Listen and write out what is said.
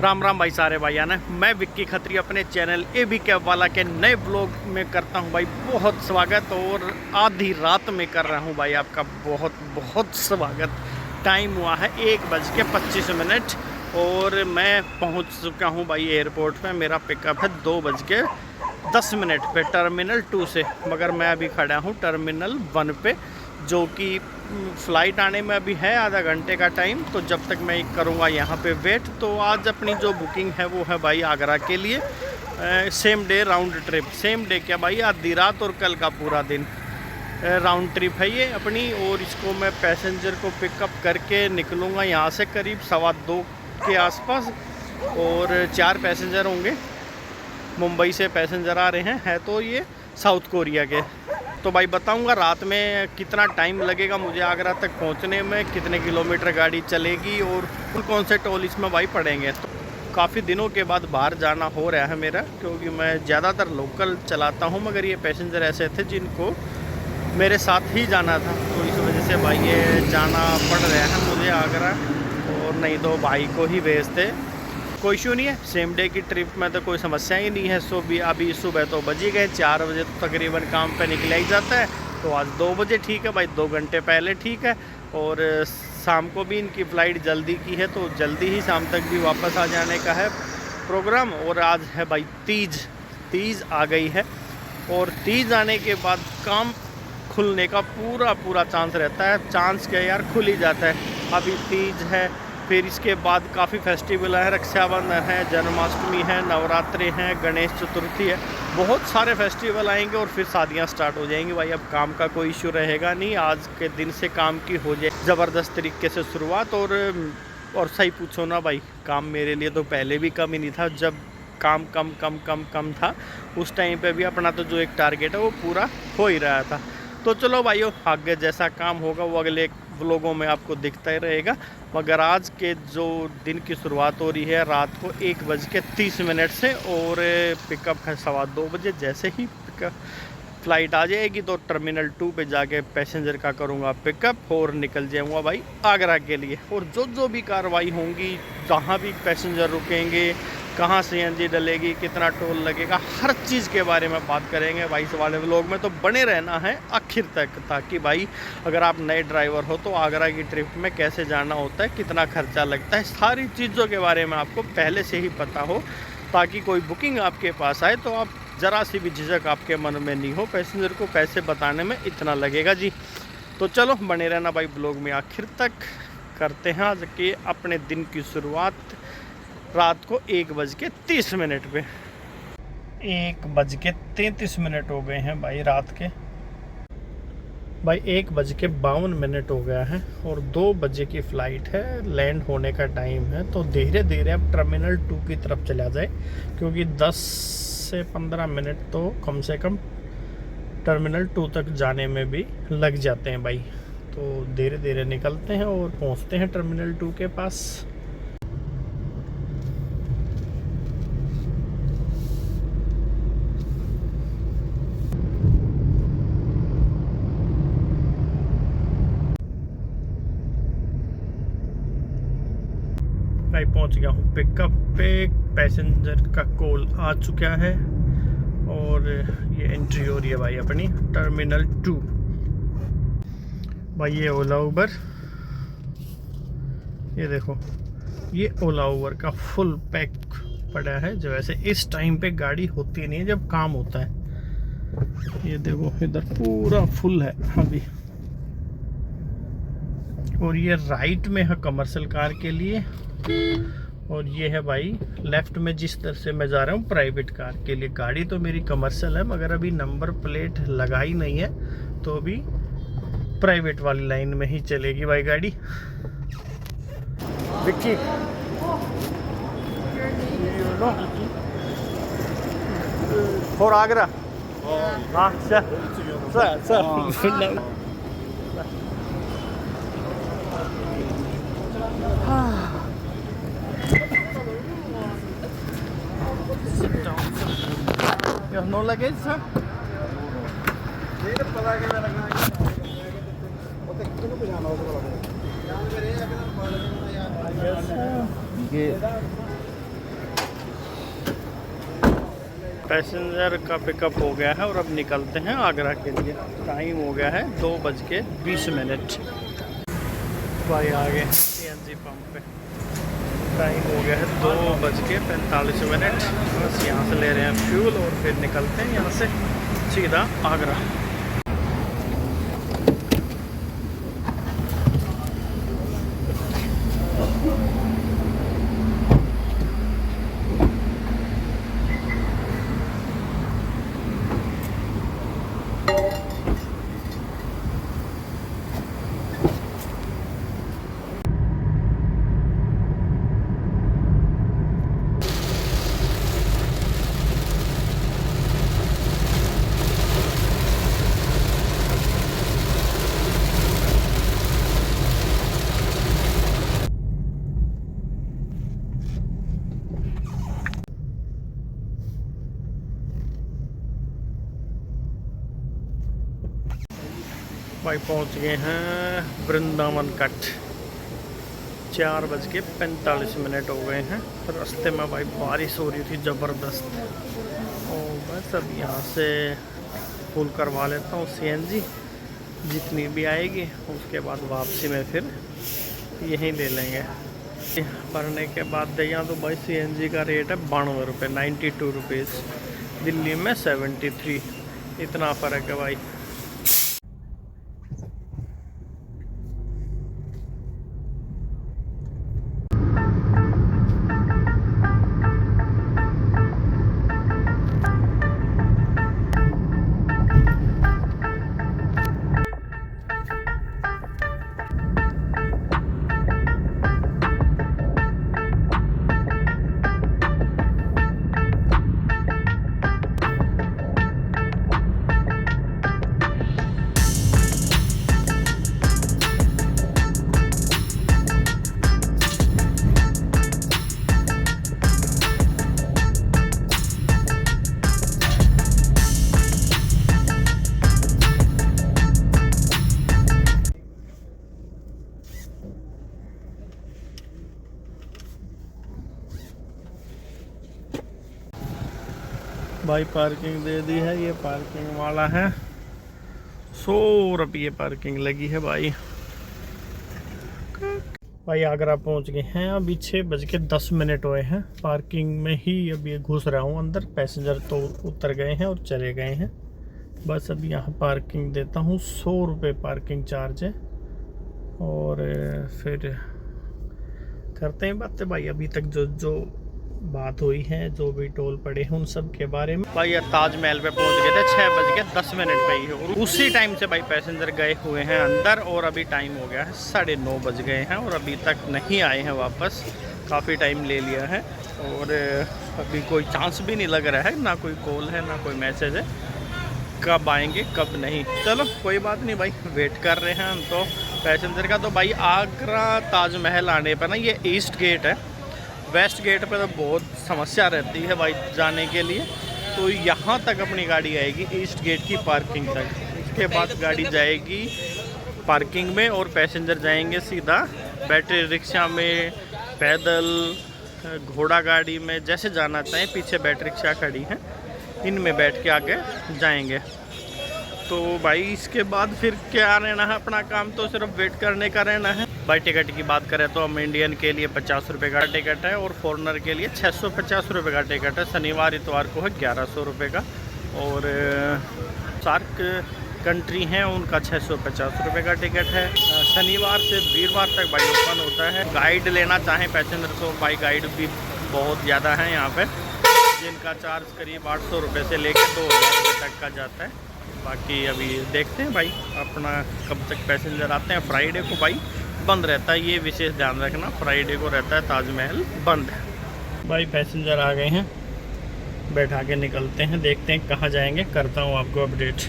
राम राम भाई सारे भाई आना। मैं विक्की खत्री अपने चैनल AB कैब वाला के नए ब्लॉग में करता हूं भाई बहुत स्वागत। और आधी रात में कर रहा हूं भाई आपका बहुत बहुत स्वागत। टाइम हुआ है 1:25 और मैं पहुंच चुका हूं भाई एयरपोर्ट पे। मेरा पिकअप है 2:10 पे टर्मिनल 2 से, मगर मैं अभी खड़ा हूं टर्मिनल 1 पे, जो कि फ़्लाइट आने में अभी है आधा घंटे का टाइम। तो जब तक मैं करूँगा यहाँ पे वेट। तो आज अपनी जो बुकिंग है वो है भाई आगरा के लिए same day round trip. Same day क्या भाई, आधी रात और कल का पूरा दिन राउंड ट्रिप है ये अपनी। और इसको मैं पैसेंजर को पिकअप करके निकलूँगा यहाँ से करीब 2:15 के आसपास। और 4 पैसेंजर होंगे, मुंबई से पैसेंजर आ रहे हैं। है तो ये साउथ कोरिया के। तो भाई बताऊंगा रात में कितना टाइम लगेगा मुझे आगरा तक पहुंचने में, कितने किलोमीटर गाड़ी चलेगी और कौन से टोल इसमें भाई पड़ेंगे। तो काफ़ी दिनों के बाद बाहर जाना हो रहा है मेरा, क्योंकि मैं ज़्यादातर लोकल चलाता हूं, मगर ये पैसेंजर ऐसे थे जिनको मेरे साथ ही जाना था। तो इस वजह से भाई ये जाना पड़ रहा है मुझे आगरा, और नहीं तो भाई को ही भेजते। कोई इशू नहीं है, सेम डे की ट्रिप में तो कोई समस्या ही नहीं है। सो भी अभी सुबह तो बज ही गए 4 बजे, तो तकरीबन काम पे निकला ही जाता है। तो आज 2 बजे ठीक है भाई, 2 घंटे पहले ठीक है। और शाम को भी इनकी फ़्लाइट जल्दी की है, तो जल्दी ही शाम तक भी वापस आ जाने का है प्रोग्राम। और आज है भाई तीज आ गई है, और तीज आने के बाद काम खुलने का पूरा चांस रहता है। चांस क्या यार, खुल ही जाता है। अभी तीज है, फिर इसके बाद काफ़ी फेस्टिवल है, रक्षाबंधन है, जन्माष्टमी है, नवरात्रि हैं, गणेश चतुर्थी है, बहुत सारे फेस्टिवल आएंगे और फिर शादियां स्टार्ट हो जाएंगी भाई। अब काम का कोई इशू रहेगा नहीं, आज के दिन से काम की हो जाए ज़बरदस्त तरीके से शुरुआत। और सही पूछो ना भाई, काम मेरे लिए तो पहले भी कम ही नहीं था। जब काम कम था उस टाइम पे भी अपना तो जो एक टारगेट है वो पूरा हो ही रहा था। तो चलो भाइयों, आगे जैसा काम होगा वो अगले व्लॉगों में आपको दिखता ही रहेगा। मगर आज के जो दिन की शुरुआत हो रही है रात को 1:30 से, और पिकअप है 2:15 बजे। जैसे ही पिकअप फ़्लाइट आ जाएगी तो टर्मिनल 2 पे जाके पैसेंजर का करूँगा पिकअप और निकल जाऊँगा भाई आगरा के लिए। और जो भी कार्रवाई होंगी, जहाँ भी पैसेंजर रुकेंगे, कहाँ CNG डलेगी, कितना टोल लगेगा, हर चीज़ के बारे में बात करेंगे भाई इस वाले व्लॉग में। तो बने रहना है आखिर तक, ताकि भाई अगर आप नए ड्राइवर हो तो आगरा की ट्रिप में कैसे जाना होता है, कितना खर्चा लगता है, सारी चीज़ों के बारे में आपको पहले से ही पता हो, ताकि कोई बुकिंग आपके पास आए तो आप ज़रा सी भी झिझक आपके मन में नहीं हो, पैसेंजर को पैसे बताने में इतना लगेगा जी। तो चलो बने रहना भाई ब्लॉग में आखिर तक। करते हैं आज के अपने दिन की शुरुआत रात को 1:30 पे। 1:33 हो गए हैं भाई रात के। भाई 1:52 हो गया है, और 2 बजे की फ़्लाइट है, लैंड होने का टाइम है। तो धीरे धीरे अब टर्मिनल 2 की तरफ चला जाए, क्योंकि 10 से 15 मिनट तो कम से कम टर्मिनल 2 तक जाने में भी लग जाते हैं भाई। तो धीरे धीरे निकलते हैं और पहुंचते हैं टर्मिनल 2 के पास। भाई पहुंच गया हूँ पिकअप पे, पैसेंजर का कॉल आ चुका है, और ये एंट्री हो रही है भाई अपनी टर्मिनल 2। भाई ये ओला उबर, ये देखो ये ओला उबर का फुल पैक पड़ा है। जो ऐसे इस टाइम पे गाड़ी होती नहीं है जब काम होता है। ये देखो इधर पूरा फुल है अभी। और ये राइट में है कमर्शियल कार के लिए, और ये है भाई लेफ्ट में जिस तरह से मैं जा रहा हूँ प्राइवेट कार के लिए। गाड़ी तो मेरी कमर्शियल है, मगर अभी नंबर प्लेट लगाई नहीं है, तो अभी प्राइवेट वाली लाइन में ही चलेगी भाई गाड़ी। विक्की फॉर आगरा। हाँ sir no luggage, sir? Passenger का पिकअप हो गया है और अब निकलते हैं आगरा के लिए। टाइम हो गया है 2:20। भाई आ गए CNG पंप पे। टाइम हो गया है 2:45। बस यहाँ से ले रहे हैं फ्यूल और फिर निकलते हैं यहाँ से सीधा आगरा। भाई पहुंच गए हैं वृंदावन कट। 4:45 हो गए हैं। रास्ते में भाई बारिश हो रही थी ज़बरदस्त। और बस अब यहाँ से फुल करवा लेता हूँ CNG जितनी भी आएगी, उसके बाद वापसी में फिर यहीं ले लेंगे। भरने के बाद यहाँ तो भाई CNG का रेट है 92 रुपये, 92 रुपीज़। दिल्ली में 73। इतना फ़र्क है भाई। भाई पार्किंग दे दी है। ये पार्किंग वाला है। 100 रुपये पार्किंग लगी है भाई। भाई आगरा पहुंच गए हैं। अभी 6:10 हुए हैं। पार्किंग में ही अभी घुस रहा हूँ अंदर। पैसेंजर तो उतर गए हैं और चले गए हैं। बस अभी यहाँ पार्किंग देता हूँ। 100 रुपये पार्किंग चार्ज है। और फिर करते हैं बातें भाई। अभी तक जो बात हुई है, जो भी टोल पड़े हैं, उन सब के बारे में। भाई ये ताजमहल पे पहुंच गए थे 6:10 पे ही। और उसी टाइम से भाई पैसेंजर गए हुए हैं अंदर। और अभी टाइम हो गया है 9:30 बज गए हैं और अभी तक नहीं आए हैं वापस। काफ़ी टाइम ले लिया है और अभी कोई चांस भी नहीं लग रहा है। ना कोई कॉल है ना कोई मैसेज है। कब आएंगे कब नहीं, चलो कोई बात नहीं भाई, वेट कर रहे हैं हम तो पैसेंजर का। तो भाई आगरा ताजमहल आने पर ना, ये ईस्ट गेट है। वेस्ट गेट पे तो बहुत समस्या रहती है भाई जाने के लिए। तो यहाँ तक अपनी गाड़ी आएगी ईस्ट गेट की पार्किंग तक। इसके बाद गाड़ी जाएगी पार्किंग में और पैसेंजर जाएंगे सीधा बैटरी रिक्शा में, पैदल, घोड़ा गाड़ी में, जैसे जाना चाहें। पीछे बैटरी रिक्शा खड़ी हैं, इनमें बैठ के आगे जाएंगे। तो भाई इसके बाद फिर क्या रहना है, अपना काम तो सिर्फ वेट करने का रहना है। भाई टिकट की बात करें तो हम इंडियन के लिए 50 रुपये का टिकट है और फॉरनर के लिए 650 रुपये का टिकट है। शनिवार इतवार को है 1100 रुपये का। और सार्क कंट्री हैं उनका 650 रुपये का टिकट है। शनिवार से वीरवार तक भाई ओपन होता है। गाइड लेना चाहें पैसेंजर तो भाई गाइड भी बहुत ज़्यादा है यहाँ पे, जिनका चार्ज करीब 800 रुपये से लेकर 2000 रुपये तक का जाता है। बाकी अभी देखते हैं भाई अपना कब तक पैसेंजर आते हैं। फ्राइडे को भाई बंद रहता है, ये विशेष ध्यान रखना। फ्राइडे को रहता है ताजमहल बंद है। भाई पैसेंजर आ गए हैं, बैठा के निकलते हैं, देखते हैं कहाँ जाएंगे, करता हूँ आपको अपडेट।